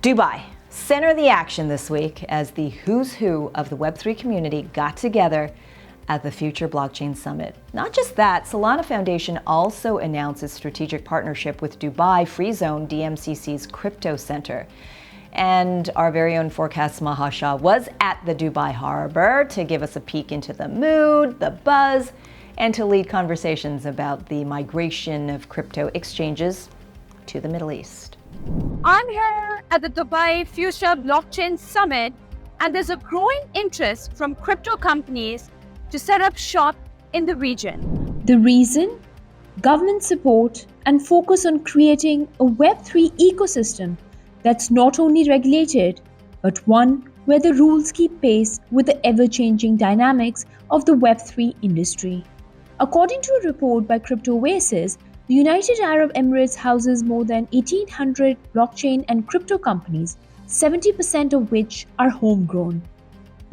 Dubai, center of the action this week as the who's who of the Web3 community got together at the Future Blockchain Summit. Not just that, Solana Foundation also announced its strategic partnership with Dubai Free Zone, DMCC's crypto center. And our very own Forkast Mahasha was at the Dubai harbor to give us a peek into the mood, the buzz, and to lead conversations about the migration of crypto exchanges to the Middle East. I'm here at the Dubai Future Blockchain Summit, and there's a growing interest from crypto companies to set up shop in the region. The reason? Government support and focus on creating a Web3 ecosystem that's not only regulated, but one where the rules keep pace with the ever-changing dynamics of the Web3 industry. According to a report by Crypto Oasis, the United Arab Emirates houses more than 1,800 blockchain and crypto companies, 70% of which are homegrown.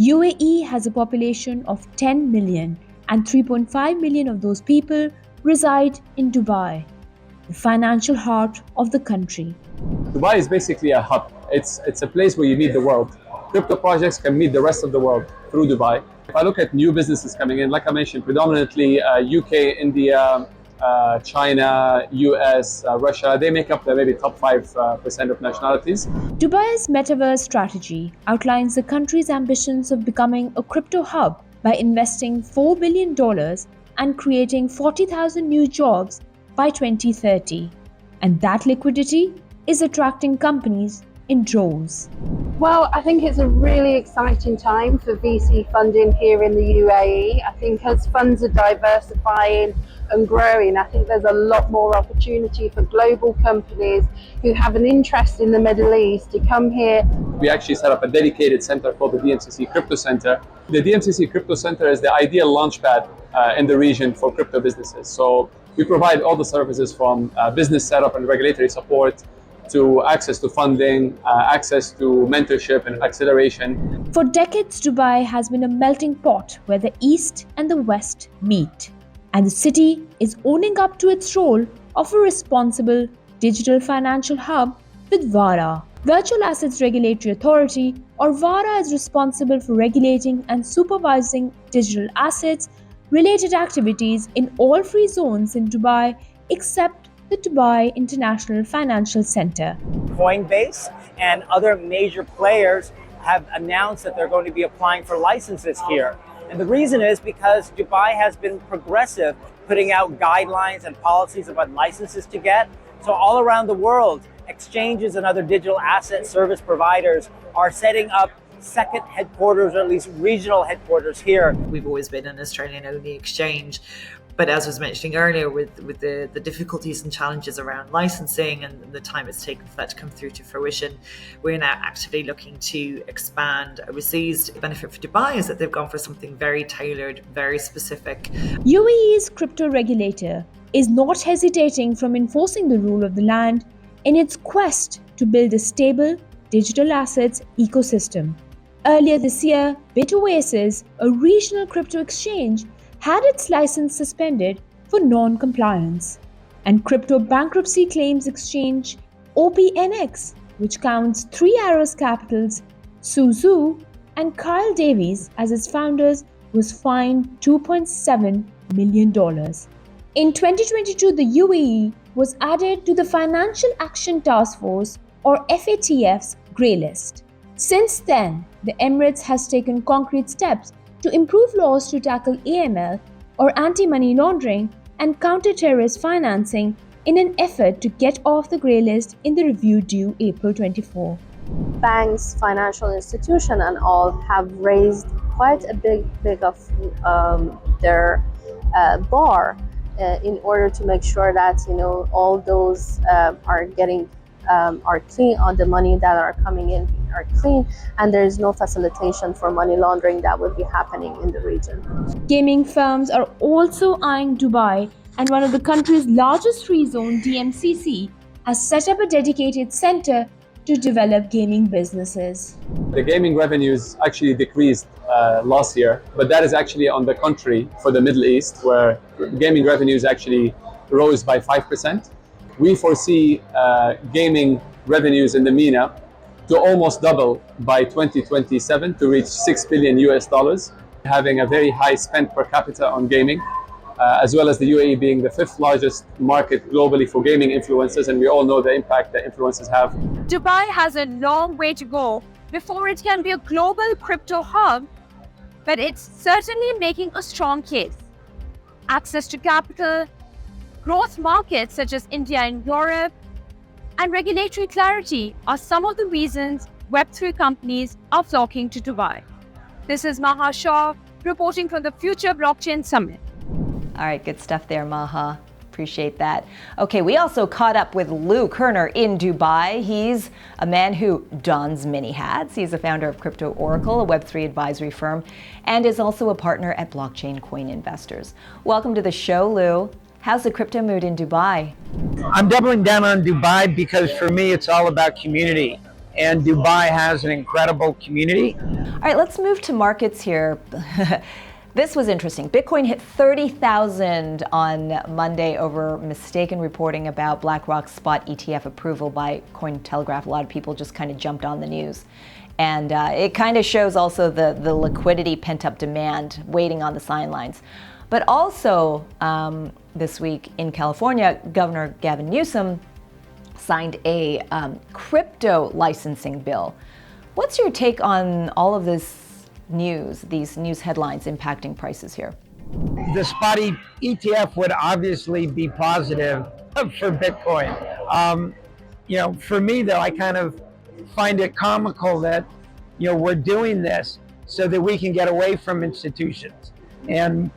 UAE has a population of 10 million, and 3.5 million of those people reside in Dubai, the financial heart of the country. Dubai is basically a hub. It's a place where you meet the world. Crypto projects can meet the rest of the world through Dubai. If I look at new businesses coming in, like I mentioned, predominantly UK, India, China, US, Russia, they make up the maybe top 5% of nationalities. Dubai's metaverse strategy outlines the country's ambitions of becoming a crypto hub by investing $4 billion and creating 40,000 new jobs by 2030. And that liquidity is attracting companies in droves. Well, I think it's a really exciting time for VC funding here in the UAE. I think as funds are diversifying and growing, I think there's a lot more opportunity for global companies who have an interest in the Middle East to come here. We actually set up a dedicated center called the DMCC Crypto Center. The DMCC Crypto Center is the ideal launchpad in the region for crypto businesses. So we provide all the services from business setup and regulatory support to access to funding, access to mentorship and acceleration. For decades, Dubai has been a melting pot where the East and the West meet. And the city is owning up to its role of a responsible digital financial hub with VARA. Virtual Assets Regulatory Authority, or VARA, is responsible for regulating and supervising digital assets related activities in all free zones in Dubai except the Dubai International Financial Center. Coinbase and other major players have announced that they're going to be applying for licenses here. And the reason is because Dubai has been progressive, putting out guidelines and policies about licenses to get. So all around the world, exchanges and other digital asset service providers are setting up second headquarters, or at least regional headquarters here. We've always been an Australian-only exchange, but as I was mentioning earlier, with the difficulties and challenges around licensing and the time it's taken for that to come through to fruition, we're now actively looking to expand overseas. The benefit for Dubai is that they've gone for something very tailored, very specific. UAE's crypto regulator is not hesitating from enforcing the rule of the land in its quest to build a stable digital assets ecosystem. Earlier this year, BitOasis, a regional crypto exchange, had its license suspended for non-compliance. And crypto bankruptcy claims exchange OPNX, which counts 3 Arrows Capital's Suzu and Kyle Davies as its founders, was fined $2.7 million. In 2022, the UAE was added to the Financial Action Task Force, or FATF's, grey list. Since then, the Emirates has taken concrete steps to improve laws to tackle AML, or anti-money laundering, and counter-terrorist financing in an effort to get off the grey list in the review due April 24. Banks, financial institutions and all have raised quite a big of their bar in order to make sure that all those are getting are clean, on the money that are coming in are clean, and there is no facilitation for money laundering that would be happening in the region. Gaming firms are also eyeing Dubai, and one of the country's largest free zone, DMCC, has set up a dedicated center to develop gaming businesses. The gaming revenues actually decreased last year, but that is actually on the contrary for the Middle East, where gaming revenues actually rose by 5%. We foresee gaming revenues in the MENA to almost double by 2027 to reach $6 billion US, having a very high spend per capita on gaming, as well as the UAE being the 5th largest market globally for gaming influencers, and we all know the impact that influencers have. Dubai has a long way to go before it can be a global crypto hub, but it's certainly making a strong case. Access to capital, growth markets such as India and Europe, and regulatory clarity are some of the reasons Web3 companies are flocking to Dubai. This is Maha Shah reporting from the Future Blockchain Summit. All right, good stuff there, Maha. Appreciate that. Okay, we also caught up with Lou Kerner in Dubai. He's a man who dons many hats. He's a founder of Crypto Oracle, a Web3 advisory firm, and is also a partner at Blockchain Coin Investors. Welcome to the show, Lou. How's the crypto mood in Dubai? I'm doubling down on Dubai because for me, it's all about community. And Dubai has an incredible community. All right, let's move to markets here. This was interesting. Bitcoin hit 30,000 on Monday over mistaken reporting about BlackRock's spot ETF approval by Cointelegraph. A lot of people just kind of jumped on the news. And it kind of shows also the liquidity, pent-up demand waiting on the sidelines. But also this week in California, Governor Gavin Newsom signed a crypto licensing bill. What's your take on all of this news, these news headlines impacting prices here? The spot ETF would obviously be positive for Bitcoin. For me though, I kind of find it comical that, we're doing this so that we can get away from institutions. And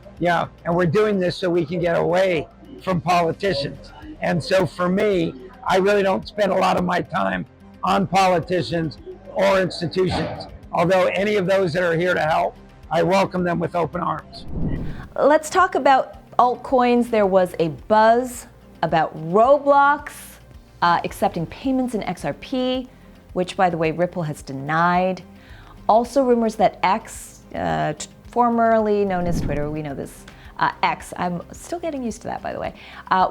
we're doing this so we can get away from politicians. And so for me, I really don't spend a lot of my time on politicians or institutions. Although any of those that are here to help, I welcome them with open arms. Let's talk about altcoins. There was a buzz about Roblox accepting payments in XRP, which, by the way, Ripple has denied. Also rumors that X, formerly known as Twitter, we know this, X, I'm still getting used to that, by the way,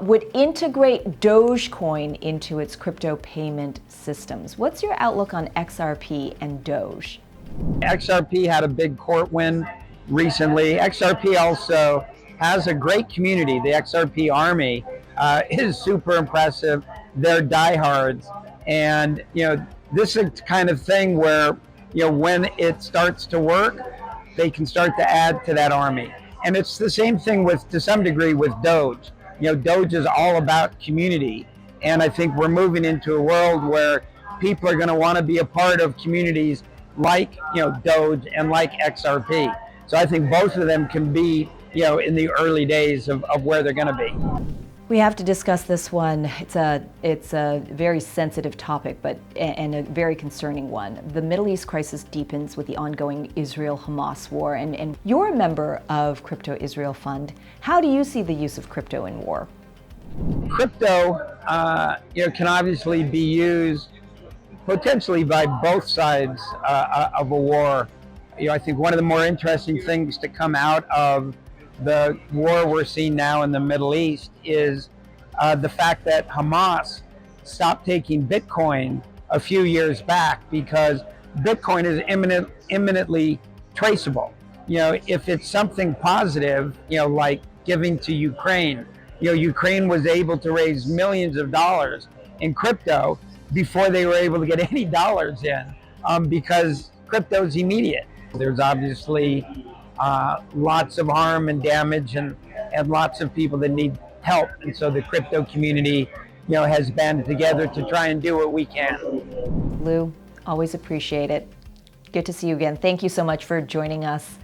would integrate Dogecoin into its crypto payment systems. What's your outlook on XRP and Doge? XRP had a big court win recently. XRP also has a great community. The XRP army is super impressive. They're diehards. And, this is the kind of thing where, when it starts to work, they can start to add to that army. And it's the same thing to some degree with Doge. Doge is all about community. And I think we're moving into a world where people are going to want to be a part of communities like, Doge and like XRP. So I think both of them can be, in the early days of where they're going to be. We have to discuss this one. It's a very sensitive topic, and a very concerning one. The Middle East crisis deepens with the ongoing Israel-Hamas war, and you're a member of Crypto Israel Fund. How do you see the use of crypto in war? Crypto, can obviously be used potentially by both sides of a war. I think one of the more interesting things to come out of the war we're seeing now in the Middle East is the fact that Hamas stopped taking Bitcoin a few years back because Bitcoin is imminently traceable. If it's something positive, like giving to Ukraine, Ukraine was able to raise millions of dollars in crypto before they were able to get any dollars in because crypto is immediate. There's obviously lots of harm and damage and lots of people that need help. And so the crypto community, has banded together to try and do what we can. Lou, always appreciate it. Good to see you again. Thank you so much for joining us.